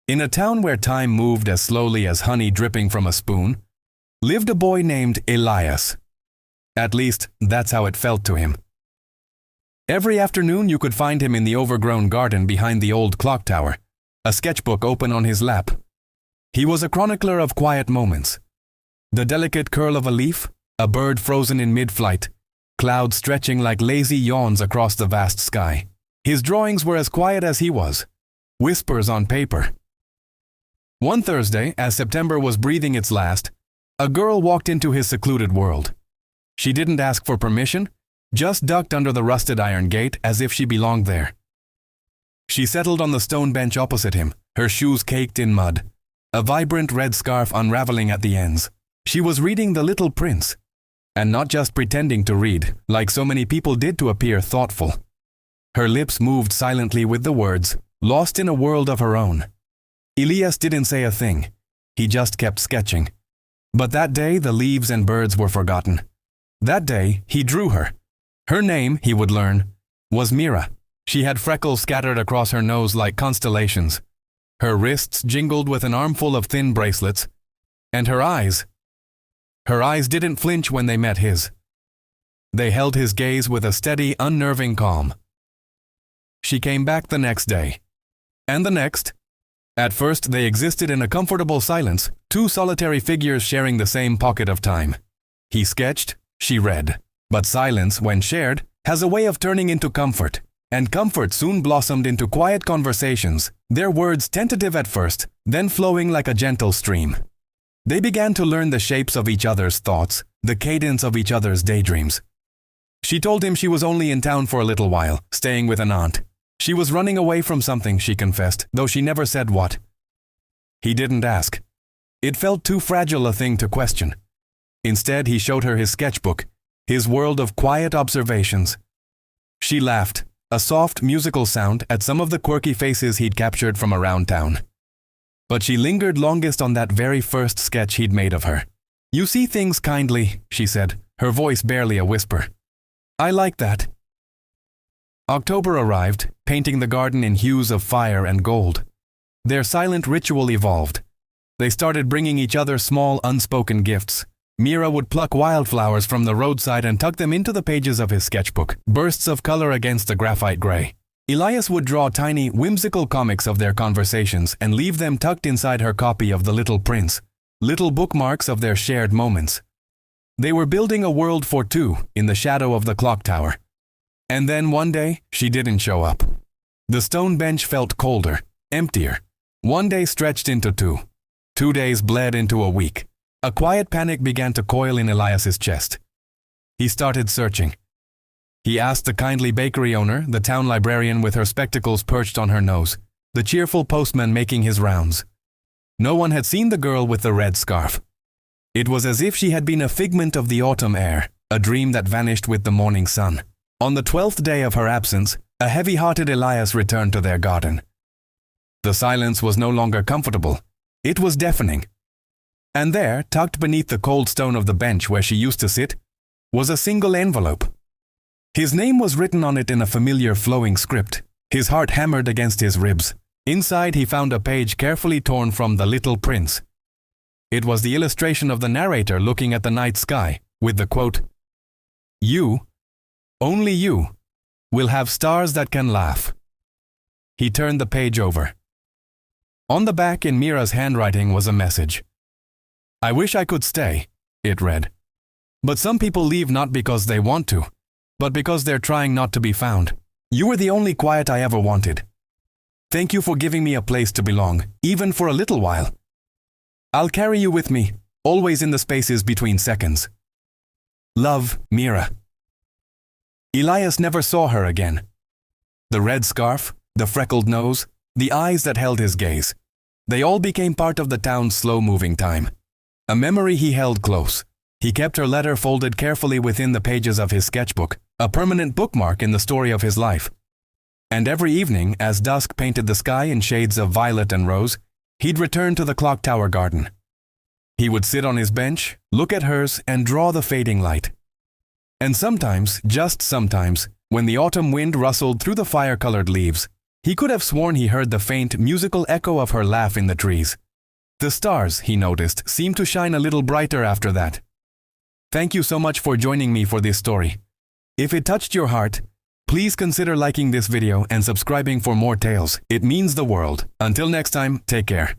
In a town where time moved as slowly as honey dripping from a spoon, lived a boy named Elias. At least, that's how it felt to him. Every afternoon you could find him in the overgrown garden behind the old clock tower, a sketchbook open on his lap. He was a chronicler of quiet moments. The delicate curl of a leaf, a bird frozen in mid-flight, clouds stretching like lazy yawns across the vast sky. His drawings were as quiet as he was, whispers on paper. One Thursday, as September was breathing its last, a girl walked into his secluded world. She didn't ask for permission, just ducked under the rusted iron gate as if she belonged there. She settled on the stone bench opposite him, her shoes caked in mud, a vibrant red scarf unraveling at the ends. She was reading The Little Prince, and not just pretending to read, like so many people did to appear thoughtful. Her lips moved silently with the words, lost in a world of her own. Elias didn't say a thing. He just kept sketching. But that day the leaves and birds were forgotten. That day he drew her. Her name, he would learn, was Mira. She had freckles scattered across her nose like constellations. Her wrists jingled with an armful of thin bracelets. And her eyes didn't flinch when they met his. They held his gaze with a steady, unnerving calm. She came back the next day. And the next. At first they existed in a comfortable silence, two solitary figures sharing the same pocket of time. He sketched, she read. But silence, when shared, has a way of turning into comfort. And comfort soon blossomed into quiet conversations, their words tentative at first, then flowing like a gentle stream. They began to learn the shapes of each other's thoughts, the cadence of each other's daydreams. She told him she was only in town for a little while, staying with an aunt. She was running away from something, she confessed, though she never said what. He didn't ask. It felt too fragile a thing to question. Instead, he showed her his sketchbook, his world of quiet observations. She laughed, a soft musical sound at some of the quirky faces he'd captured from around town. But she lingered longest on that very first sketch he'd made of her. "You see things kindly," she said, her voice barely a whisper. "I like that." October arrived, painting the garden in hues of fire and gold. Their silent ritual evolved. They started bringing each other small, unspoken gifts. Mira would pluck wildflowers from the roadside and tuck them into the pages of his sketchbook, bursts of color against the graphite gray. Elias would draw tiny, whimsical comics of their conversations and leave them tucked inside her copy of The Little Prince, little bookmarks of their shared moments. They were building a world for two in the shadow of the clock tower. And then one day, she didn't show up. The stone bench felt colder, emptier. One day stretched into two. 2 days bled into a week. A quiet panic began to coil in Elias's chest. He started searching. He asked the kindly bakery owner, the town librarian with her spectacles perched on her nose, the cheerful postman making his rounds. No one had seen the girl with the red scarf. It was as if she had been a figment of the autumn air, a dream that vanished with the morning sun. On the 12th day of her absence, a heavy-hearted Elias returned to their garden. The silence was no longer comfortable. It was deafening. And there, tucked beneath the cold stone of the bench where she used to sit, was a single envelope. His name was written on it in a familiar flowing script. His heart hammered against his ribs. Inside he found a page carefully torn from The Little Prince. It was the illustration of the narrator looking at the night sky, with the quote, "You, only you, will have stars that can laugh." He turned the page over. On the back in Mira's handwriting was a message. "I wish I could stay," it read. "But some people leave not because they want to, but because they're trying not to be found. You were the only quiet I ever wanted. Thank you for giving me a place to belong, even for a little while. I'll carry you with me, always in the spaces between seconds. Love, Mira." Elias never saw her again. The red scarf, the freckled nose, the eyes that held his gaze, they all became part of the town's slow-moving time. A memory he held close. He kept her letter folded carefully within the pages of his sketchbook, a permanent bookmark in the story of his life. And every evening, as dusk painted the sky in shades of violet and rose, he'd return to the clock tower garden. He would sit on his bench, look at hers, and draw the fading light. And sometimes, just sometimes, when the autumn wind rustled through the fire-colored leaves, He could have sworn he heard the faint, musical echo of her laugh in the trees. The stars, he noticed, seemed to shine a little brighter after that. Thank you so much for joining me for this story. If it touched your heart, please consider liking this video and subscribing for more tales. It means the world. Until next time, take care.